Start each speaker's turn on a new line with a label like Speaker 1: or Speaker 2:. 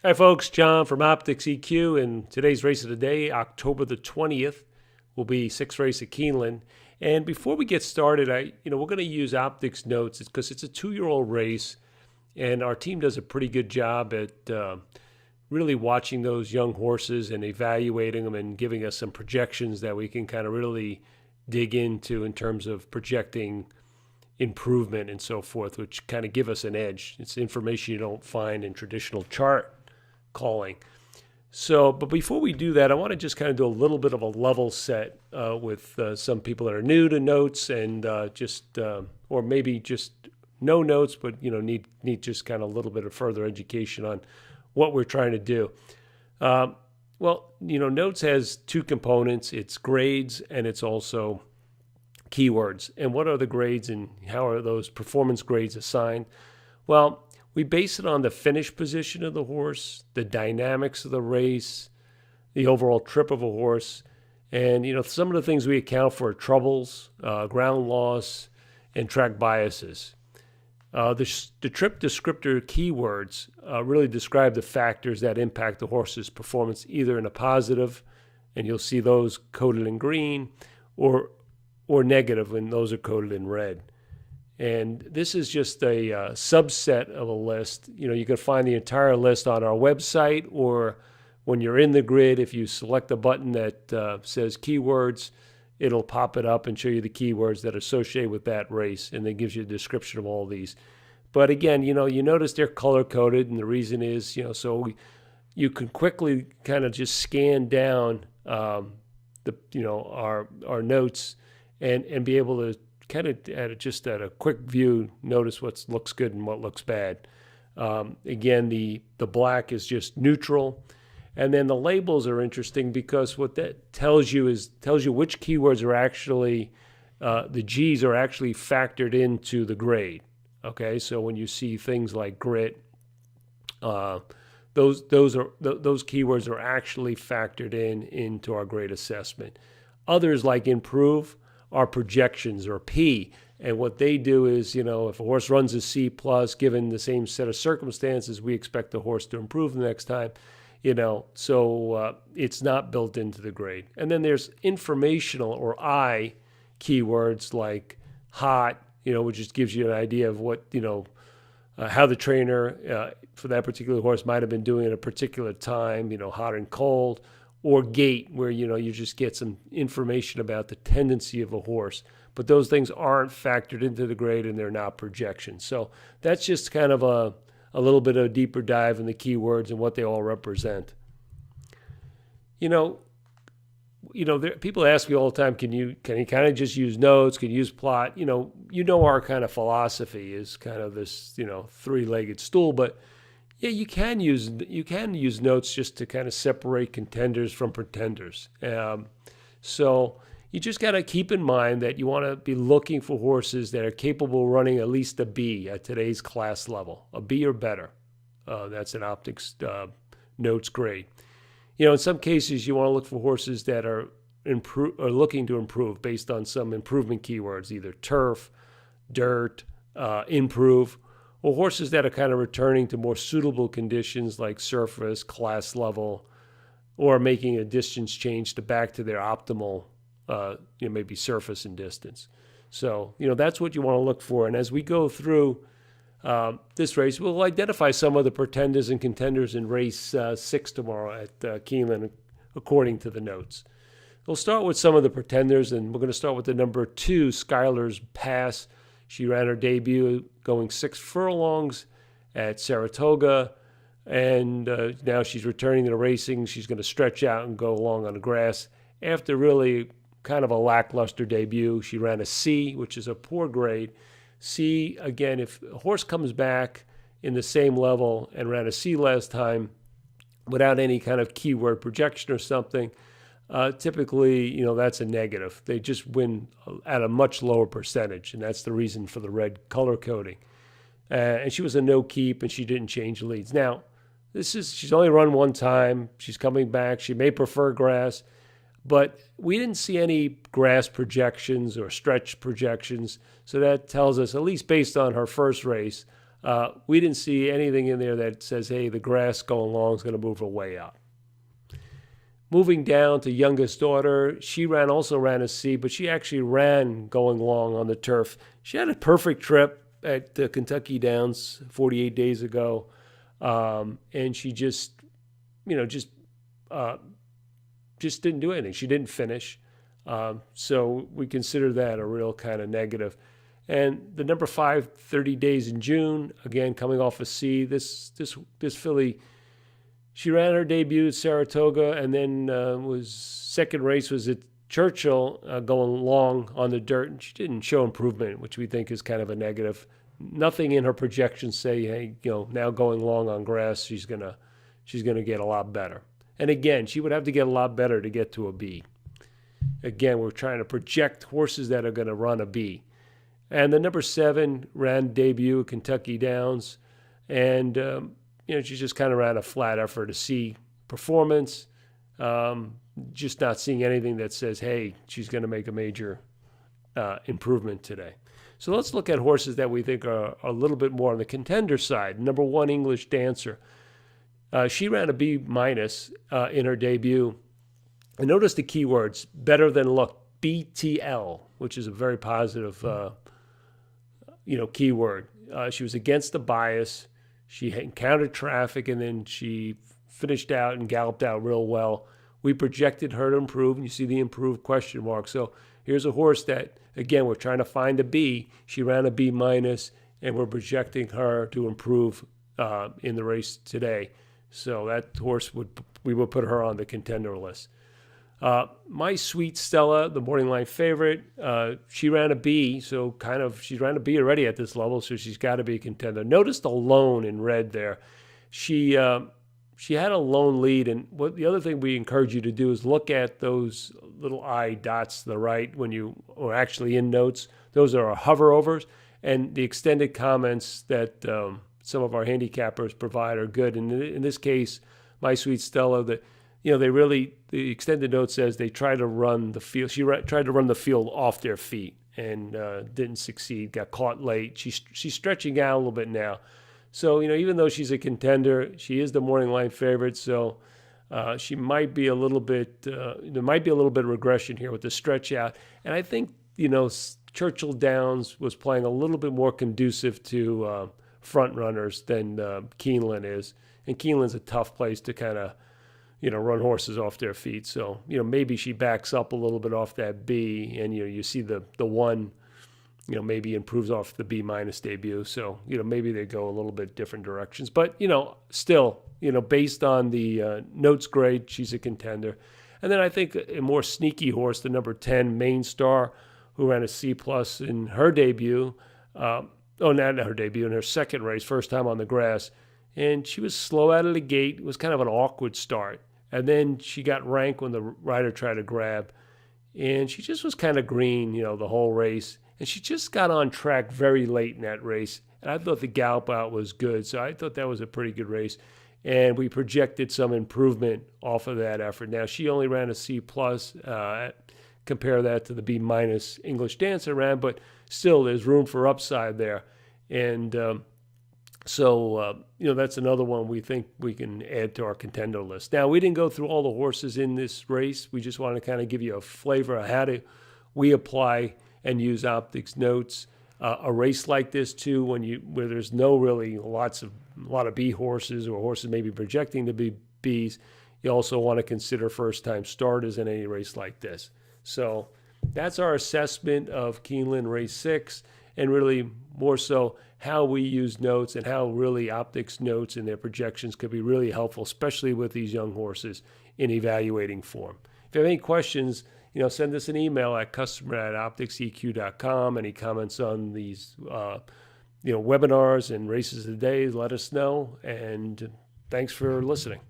Speaker 1: Hi, folks. John from Optics EQ, and today's race of the day, October the 20th, will be sixth race at Keeneland. And before we get started, we're going to use Optics notes because it's a 2-year-old race, and our team does a pretty good job at really watching those young horses and evaluating them and giving us some projections that we can kind of really dig into in terms of projecting improvement and so forth, which kind of give us an edge. It's information you don't find in traditional chart calling. So, but before we do that, I want to just kind of do a little bit of a level set with some people that are new to notes and or maybe just no notes, but need just kind of a little bit of further education on what we're trying to do. Notes has two components. It's grades and it's also keywords. And what are the grades and how are those performance grades assigned? Well, we base it on the finish position of the horse, the dynamics of the race, the overall trip of a horse. And, some of the things we account for are troubles, ground loss, and track biases. The trip descriptor keywords really describe the factors that impact the horse's performance either in a positive, and you'll see those coded in green, or negative, and those are coded in red. And this is just a subset of a list. You can find the entire list on our website, or when you're in the grid, if you select a button that says keywords, it'll pop it up and show you the keywords that are associated with that race, and then gives you a description of all these. But again, you notice they're color-coded, and the reason is, so you can quickly kind of just scan down our notes and be able to kind of at a quick view notice what looks good and what looks bad. Again, the black is just neutral. And then the labels are interesting because what that tells you which keywords are actually, the G's are actually factored into the grade. Okay, so when you see things like grit, those keywords are actually factored into our grade assessment. Others like improve are projections, or P. And what they do is, if a horse runs a C+, given the same set of circumstances, we expect the horse to improve the next time. So it's not built into the grade. And then there's informational, or I, keywords like hot, which just gives you an idea of what, how the trainer for that particular horse might have been doing at a particular time, hot and cold, or gait, where, you just get some information about the tendency of a horse. But those things aren't factored into the grade, and they're not projections. So that's just kind of a little bit of a deeper dive in the keywords and what they all represent. People ask me all the time, can you kind of just use notes? Can you use plot? Our kind of philosophy is kind of this, three-legged stool, but yeah, you can use notes just to kind of separate contenders from pretenders. So you just got to keep in mind that you want to be looking for horses that are capable of running at least a B at today's class level, a B or better. That's an Optics notes grade. In some cases, you want to look for horses that are looking to improve based on some improvement keywords, either turf, dirt, improve, or horses that are kind of returning to more suitable conditions like surface, class level, or making a distance change back to their optimal, maybe surface and distance. So, that's what you want to look for. And as we go through this race, we'll identify some of the pretenders and contenders in race 6 tomorrow at Keeneland, according to the notes. We'll start with some of the pretenders, and we're going to start with the number 2, Skylar's Pass. She ran her debut going 6 furlongs at Saratoga, and now she's returning to the racing. She's going to stretch out and go along on the grass. After really kind of a lackluster debut, she ran a C, which is a poor grade. C, again, if a horse comes back in the same level and ran a C last time without any kind of keyword projection or something, typically, that's a negative. They just win at a much lower percentage, and that's the reason for the red color coding. And she was a no keep, and she didn't change leads. Now, she's only run one time. She's coming back. She may prefer grass, but we didn't see any grass projections or stretch projections. So that tells us, at least based on her first race, We didn't see anything in there that says, hey, the grass going long is going to move her way up. Moving down to youngest daughter, she also ran a C, but she actually ran going long on the turf. She had a perfect trip at the Kentucky Downs 48 days ago, and she just didn't do anything. She didn't finish, so we consider that a real kind of negative. And the number 5, 30 days in June, again coming off a C. This filly, she ran her debut at Saratoga, and then second race was at Churchill, going long on the dirt, and she didn't show improvement, which we think is kind of a negative. Nothing in her projections say, hey, now going long on grass, she's gonna get a lot better. And again, she would have to get a lot better to get to a B. Again, we're trying to project horses that are going to run a B. And the number 7 ran debut at Kentucky Downs, and she just kind of ran a flat effort, a C performance. Just not seeing anything that says, hey, she's going to make a major improvement today. So let's look at horses that we think are a little bit more on the contender side. Number 1, English Dancer. She ran a B- in her debut. And notice the keywords, better than look, BTL, which is a very positive keyword. She was against the bias. She encountered traffic, and then she finished out and galloped out real well. We projected her to improve, and you see the improved question mark. So here's a horse that, again, we're trying to find a B. She ran a B-, and we're projecting her to improve in the race today. So that horse, we would put her on the contender list. My Sweet Stella, the morning line favorite, she ran a B, so she ran a B already at this level, so she's got to be a contender. Notice the lone in red there. She had a lone lead, and the other thing we encourage you to do is look at those little I dots to the right when you are actually in notes. Those are our hover-overs, and the extended comments that some of our handicappers provide are good. And in this case, My Sweet Stella, the extended note says they tried to run the field. She tried to run the field off their feet and didn't succeed. Got caught late. She's stretching out a little bit now. So even though she's a contender, she is the morning line favorite. So she might be a little bit. There might be a little bit of regression here with the stretch out. And I think Churchill Downs was playing a little bit more conducive to front runners than Keeneland is, and Keeneland's a tough place to kind of run horses off their feet. So, maybe she backs up a little bit off that B, and, you see the 1, maybe improves off the B- debut. So, maybe they go a little bit different directions. But, still, based on the notes grade, she's a contender. And then I think a more sneaky horse, the number 10, Main Star, who ran a C+ in her debut. Not her debut, in her second race, first time on the grass. And she was slow out of the gate. It was kind of an awkward start. And then she got rank when the rider tried to grab. And she just was kind of green, the whole race. And she just got on track very late in that race. And I thought the gallop out was good. So I thought that was a pretty good race. And we projected some improvement off of that effort. Now, she only ran a C+. Compare that to the B- English Dancer ran. But still, there's room for upside there. And so that's another one we think we can add to our contender list. Now, we didn't go through all the horses in this race. We just want to kind of give you a flavor of how we apply and use optics notes. A race like this too, where there's no really a lot of B horses or horses maybe projecting to be Bs, you also want to consider first-time starters in any race like this. So that's our assessment of Keeneland Race 6, and really more so how we use notes and how really optics notes and their projections could be really helpful, especially with these young horses in evaluating form. If you have any questions, send us an email at customer@opticseq.com. Any comments on these, webinars and races of the day, let us know. And thanks for listening.